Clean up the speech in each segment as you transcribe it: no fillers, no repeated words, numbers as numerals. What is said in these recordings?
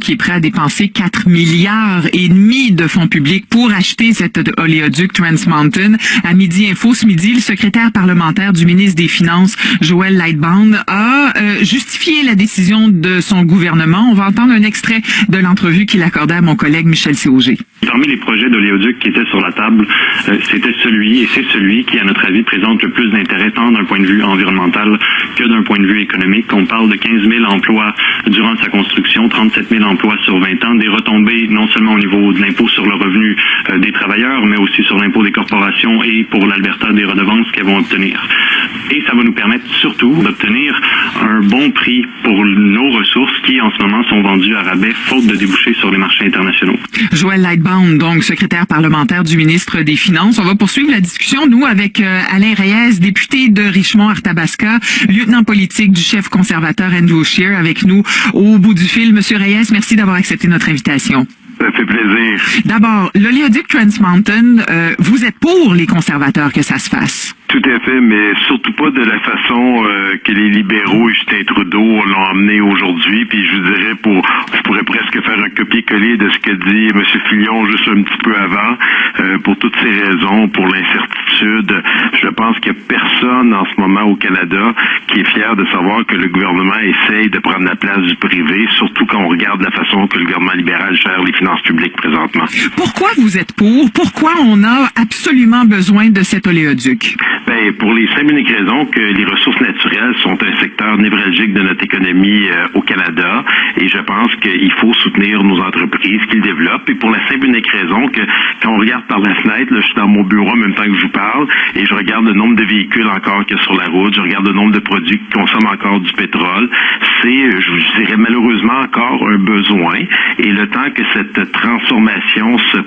qui est prêt à dépenser 4,5 milliards de fonds publics pour acheter cet oléoduc Trans Mountain. À Midi Info, ce midi, le secrétaire parlementaire du ministre des Finances, Joël Lightbound, a justifié la décision de son gouvernement. On va entendre un extrait de l'entrevue qu'il accordait à mon collègue Michel Séauger. Parmi les projets d'oléoduc qui étaient sur la table, c'était celui qui, à notre avis, présente le plus d'intérêt tant d'un point de vue environnemental que d'un point de vue économique. On parle de 15 000 emplois durant sa construction, 37 000 emplois sur 20 ans, des retombées non seulement au niveau de l'impôt sur le revenu des travailleurs, mais aussi sur l'impôt des corporations et pour l'Alberta des redevances qu'elles vont obtenir. Et ça va nous permettre surtout d'obtenir un bon prix pour nos ressources qui, en ce moment, sont vendues à rabais faute de débouchés sur les marchés internationaux. Joël Lightbound, donc secrétaire parlementaire du ministre des Finances. On va poursuivre la discussion, nous, avec Alain Reyes, député de Richmond-Arthabasca, lieutenant politique du chef conservateur Andrew Scheer, avec nous au bout du fil. Monsieur Reyes, merci d'avoir accepté notre invitation. Ça fait plaisir. D'abord, l'oléoduc Trans Mountain, vous êtes pour les conservateurs que ça se fasse? Tout à fait, mais surtout pas de la façon que les libéraux et Justin Trudeau l'ont emmené aujourd'hui. Puis je vous dirais, je pourrais presque faire un copier-coller de ce que dit M. Fillon juste un petit peu avant. Pour toutes ces raisons, pour l'incertitude, je pense qu'il n'y a personne en ce moment au Canada qui est fier de savoir que le gouvernement essaye de prendre la place du privé, surtout quand on regarde la façon que le gouvernement libéral gère les finances publiques présentement. Pourquoi vous êtes pour? Pourquoi on a absolument besoin de cet oléoduc? Ben, pour les simple et unique raison que les ressources naturelles sont un secteur névralgique de notre économie au Canada, et je pense qu'il faut soutenir nos entreprises qui le développent, et pour la simple et unique raison que quand on regarde par la fenêtre, là, je suis dans mon bureau en même temps que je vous parle, et je regarde le nombre de véhicules encore qu'il y a sur la route, je regarde le nombre de produits qui consomment encore du pétrole, c'est, je dirais malheureusement encore un besoin, et le temps que cette transformation se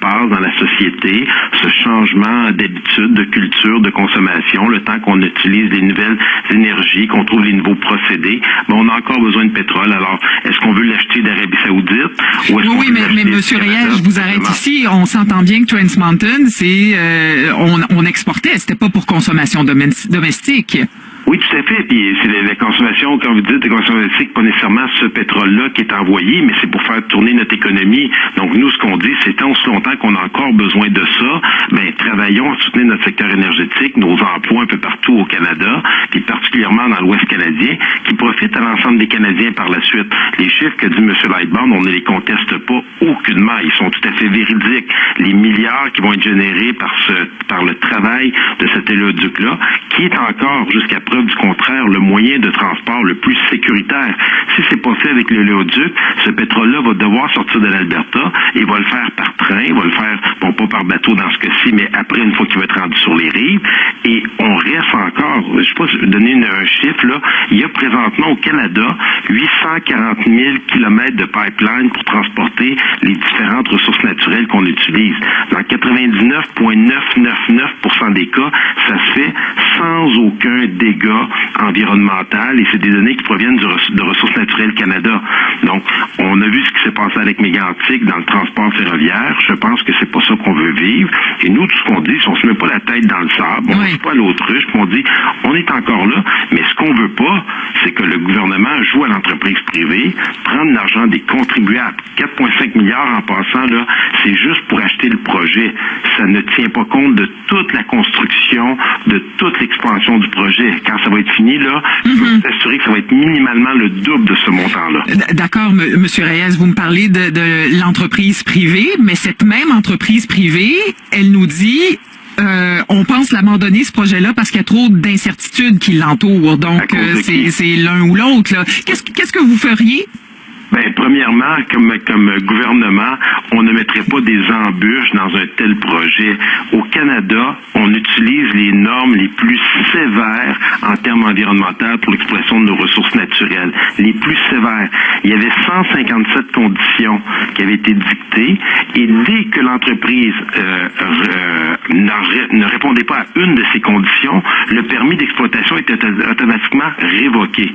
passe dans la société, ce changement d'habitude, de culture, de consommation, le temps qu'on utilise les nouvelles énergies, qu'on trouve les nouveaux procédés, ben on a encore besoin de pétrole. Alors, est-ce qu'on veut l'acheter d'Arabie Saoudite? Ou est-ce oui, mais M. Reyes, je vous arrête ici. On s'entend bien que Trans Mountain, c'est on exportait, c'était pas pour consommation domestique. Oui, tout à fait. Puis c'est la consommation, quand vous dites de consommation, pas nécessairement ce pétrole-là qui est envoyé, mais c'est pour faire tourner notre économie. Donc nous, ce qu'on dit, c'est tant aussi longtemps qu'on a encore besoin de ça, ben travaillons à soutenir notre secteur énergétique, nos emplois un peu partout au Canada, puis particulièrement dans l'Ouest canadien, qui profitent à l'ensemble des Canadiens par la suite. Les chiffres que dit M. Lightbound, on ne les conteste pas aucunement. Ils sont tout à fait véridiques. Les milliards qui vont être générés par le travail de cet oléoduc-là, qui est encore, jusqu'à preuve du contraire, le moyen de transport le plus sécuritaire. Si c'est pas fait avec l'oléoduc, ce pétrole-là va devoir sortir de l'Alberta et va le faire par train, va le faire, bon, pas par bateau dans ce cas-ci, mais après, une fois qu'il va être rendu sur les rives. Et on reste encore, je sais pas donner un chiffre, là, il y a présentement au Canada 840 000 kilomètres de pipeline pour transporter les différentes ressources naturelles qu'on utilise. Dans 99,999% des cas, ça se fait sans aucun dégât environnemental, et c'est des données qui proviennent de Ressources naturelles Canada. Donc, on a vu ce qui s'est passé avec Mégantic dans le transport ferroviaire. Je pense que c'est pas ça qu'on veut vivre. Et nous, tout ce qu'on dit, c'est on se met pas la tête dans le sable, on ne fait pas l'autruche, puis on dit, on est encore là, mais ce qu'on veut pas, c'est que le gouvernement joue à l'entreprise privée, prendre l'argent des contribuables. 4,5 milliards en passant, là, c'est juste pour acheter le projet. Ça ne tient pas compte de toute la construction, de toute l'expansion du projet. Quand ça va être fini, là, je peux vous assurer que ça va être minimalement le double de ce montant-là. D'accord, M. Reyes, vous me parlez de l'entreprise privée, mais cette même entreprise privée, elle nous dit on pense l'abandonner, ce projet-là, parce qu'il y a trop d'incertitudes qui l'entourent. Donc, c'est l'un ou l'autre. Qu'est-ce que vous feriez? Ben, premièrement, comme gouvernement, on ne mettrait pas des embûches dans un tel projet. Au Canada, on utilise les normes les plus sévères en termes environnementaux pour l'exploitation de nos ressources naturelles. Les plus sévères. Il y avait 157 conditions qui avaient été dictées, et dès que l'entreprise ne répondait pas à une de ces conditions, le permis d'exploitation était automatiquement révoqué.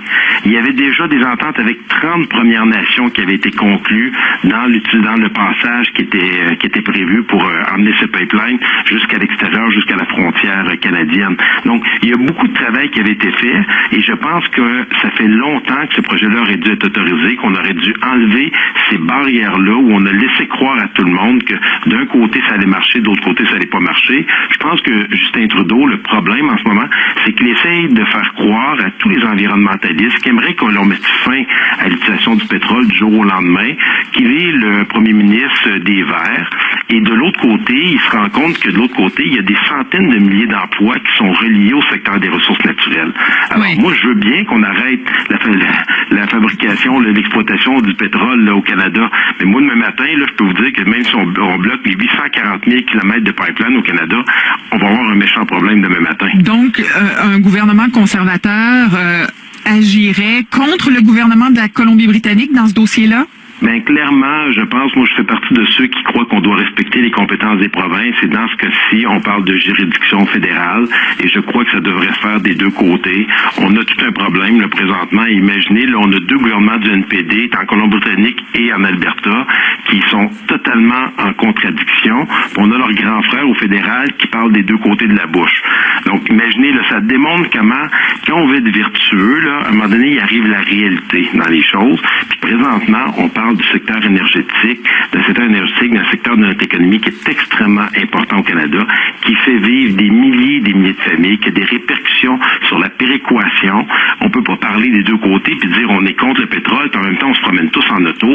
Il y avait déjà des ententes avec 30 Premières Nations qui avaient été conclues dans le passage qui était prévu pour emmener ce pipeline jusqu'à l'extérieur, jusqu'à la frontière canadienne. Donc, il y a beaucoup de travail qui avait été fait et je pense que ça fait longtemps que ce projet-là aurait dû être autorisé, qu'on aurait dû enlever ces barrières-là où on a laissé croire à tout le monde que d'un côté ça allait marcher, d'autre côté ça allait pas marcher. Je pense que Justin Trudeau, le problème en ce moment, c'est qu'il essaye de faire croire à tous les environnementalistes qui aimeraient qu'on leur mette fin à l'utilisation du pétrole du jour au lendemain, qu'il est le premier ministre des Verts. Et de l'autre côté, il se rend compte que de l'autre côté, il y a des centaines de milliers d'emplois qui sont reliés au secteur des ressources naturelles. Alors moi, je veux bien qu'on arrête la fabrication, l'exploitation du pétrole là, au Canada. Mais moi, demain matin, là, je peux vous dire que même si on bloque les 840 000 kilomètres de pipeline au Canada, on va avoir un méchant problème demain matin. Donc, un gouvernement conservateur agirait contre le gouvernement de la Colombie-Britannique dans ce dossier-là? Bien, clairement, je pense, moi, je fais partie de ceux qui croient qu'on doit respecter les compétences des provinces. Et dans ce cas-ci, on parle de juridiction fédérale. Et je crois que ça devrait se faire des deux côtés. On a tout un problème, là, présentement. Imaginez, là, on a deux gouvernements du NPD, en Colombie-Britannique et en Alberta, qui sont totalement en contradiction. Puis on a leur grand frère au fédéral qui parle des deux côtés de la bouche. Donc, imaginez, là, ça démontre comment, quand on veut être vertueux, là, à un moment donné, il arrive la réalité dans les choses. Puis présentement, on parle du secteur énergétique, d'un secteur de notre économie qui est extrêmement important au Canada, qui fait vivre des milliers de familles, qui a des répercussions sur la péréquation. On peut pas parler des deux côtés puis dire on est contre le pétrole, puis en même temps on se promène tous en auto,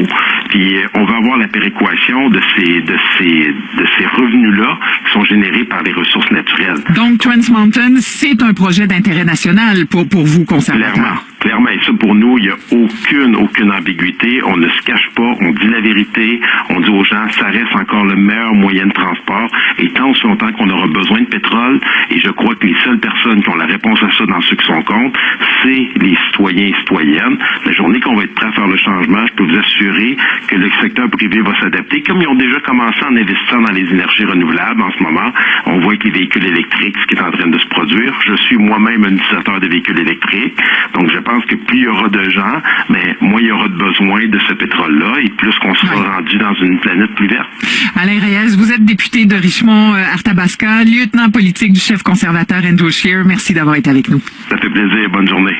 puis on va avoir la péréquation de ces revenus-là qui sont générés par les ressources naturelles. Donc Trans Mountain, c'est un projet d'intérêt national pour vous, conservateurs. Clairement, et ça pour nous, il n'y a aucune ambiguïté. On ne se cache pas, on dit la vérité, on dit aux gens, ça reste encore le meilleur moyen de transport. Et tant aussi longtemps qu'on aura besoin de pétrole, et je crois que les seules personnes qui ont la réponse à ça dans ceux qui sont contre, c'est les citoyens et citoyennes. La journée qu'on va être prêt à faire le changement, je peux vous assurer que le secteur privé va s'adapter, comme ils ont déjà commencé en investissant dans les énergies renouvelables en ce moment. On voit que les véhicules électriques, ce qui est en train de se produire. Je suis moi-même un utilisateur de véhicules électriques, donc je pense que plus il y aura de gens, mais moins il y aura de besoin de ce pétrole-là et plus qu'on sera rendu dans une planète plus verte. Alain Reyes, vous êtes député de Richmond-Arthabasca, lieutenant politique du chef conservateur Andrew Scheer. Merci d'avoir été avec nous. Ça fait plaisir. Bonne journée.